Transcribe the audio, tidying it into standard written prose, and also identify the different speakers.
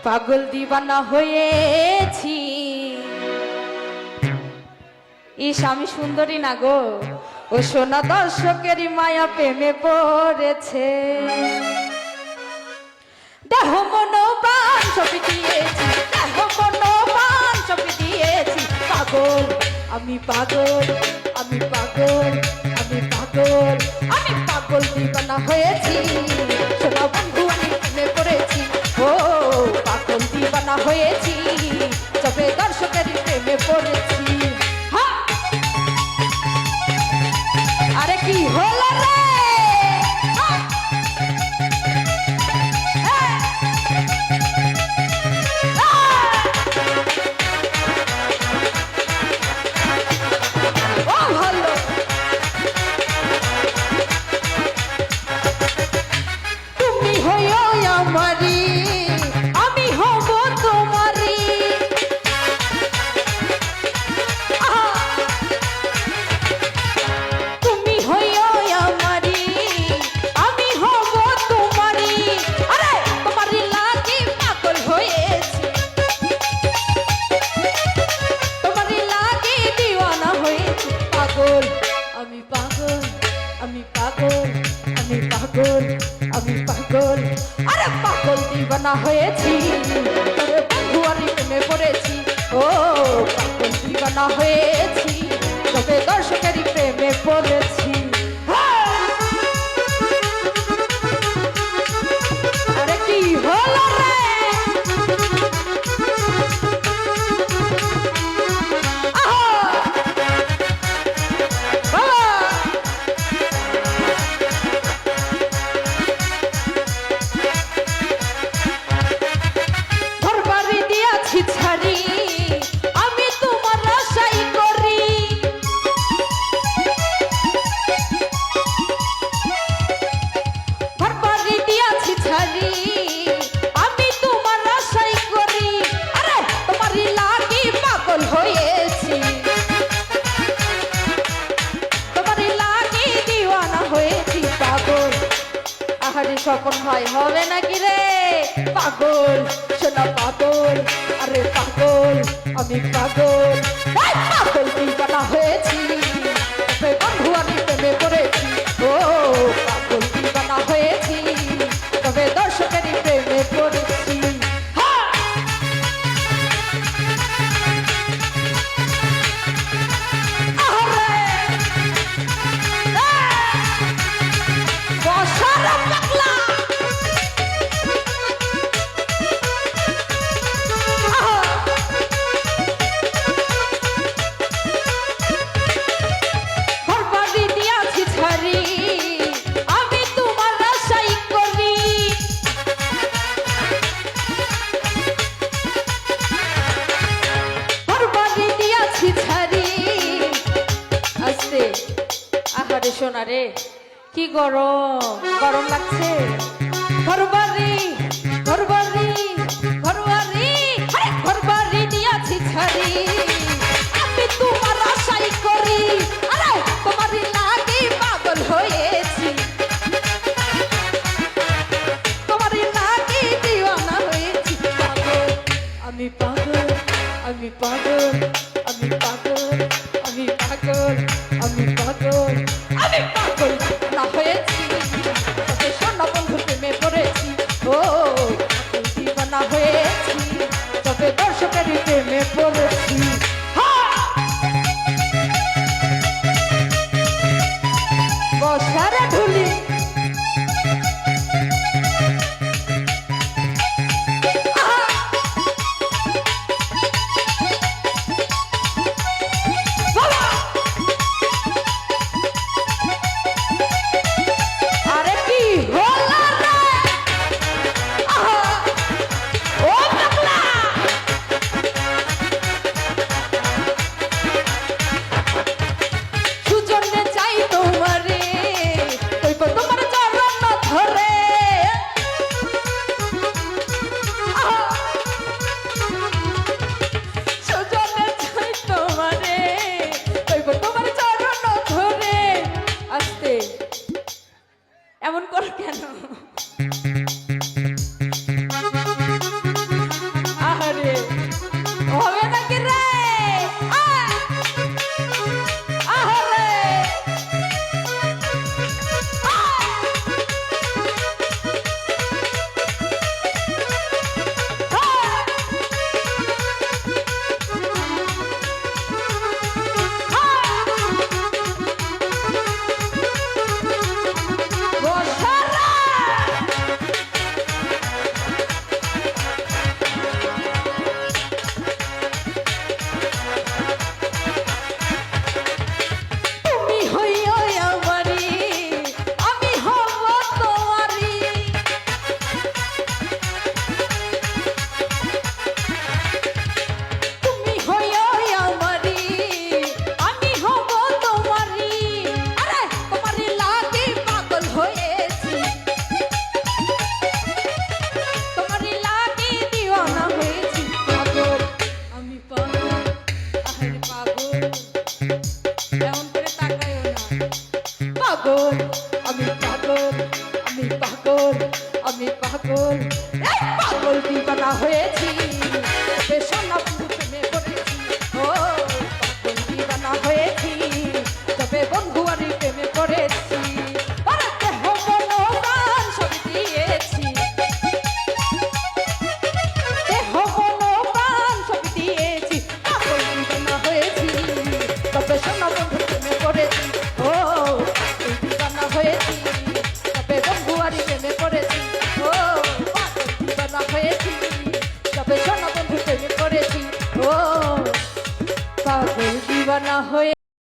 Speaker 1: পাগল দিবানা হয়েছি। ইস আমি সুন্দরী না গো, ও সোনা দর্শকেরই মায়া প্রেমে পড়েছে। দেহ মনোবান ছবি দিয়েছি, দেহ মনোবান ছবি দিয়েছি। পাগল আমি পাগল, আমি পাগল, আমি পাগল, আমি পাগল দিবানা হয়েছি। সোনা বন্ধু আমি প্রেমে পড়েছি, ও পাগল দিবানা হয়েছি, তবে দর্শকেরই প্রেমে পড়েছি। আরে কি হলো রে? তুমি হইও আমারি, আমি হব তোমারি। তুমি হইও আমারি, আমি হব তোমারি। আরে তোমারই লাগি পাগল হয়েছি, তোমারই লাগি দিওয়ানা হয়েছি। পাগল আমি পাগল, আমি পাগল, আমি পাগল, আমি পাগল, আরে পাগল দিবানা হয়েছি। তবে বন্ধু আমি প্রেমে পড়েছি, ও পাগল দিবানা হয়েছি, তবে দর্শকেরই প্রেমে পড়েছি। আরে কি হলো রে? আমি তোমার আশাই করি, ঘর বাড়ি দিয়াছি ছাড়ি, আমি তোমার আশাই করি। আরে তোমারই লাগি পাগল হয়েছি, তোমারই লাগি দিওয়ানা হয়েছি। পাগল আহারে স্বপন হয় হবে নাকি রে? পাগল শোনা পাগল, আরে পাগল আমি পাগল, পাগল দিবানা হয়েছি, তবে বন্ধু আমি প্রেমে পড়েছি। ও পাগল দিবানা হয়েছি, তবে দর্শকেরই প্রেমে পড়েছি। বসার পাগলা আমি তোমার আশাই করি, ঘর বাড়ি দিয়াছি ছাড়ি। আস্তে আহারে সোনা রে, কি গরম গরম লাগছে। ঘর বাড়ি, ঘর বাড়ি, ঘর বাড়ি, ঘর বাড়ি দিয়াছি ছাড়ি, আমি তোমার আশাই করি। আরে তোমারই লাগি পাগল হয়েছি, তোমারই লাগি দিওয়ানা হয়েছি। পাগল আমি পাগল, আমি পাগল, আমি পাগল, আমি পাগল, আমি পাগল, আমি পাগল না হয়েছি, তবে সোনা বন্ধু প্রেমে পড়েছি। ও পাগল দিবানা হয়েছি, তবে দর্শকেরই প্রেমে পড়েছি। বসারে ঢুলি পাগল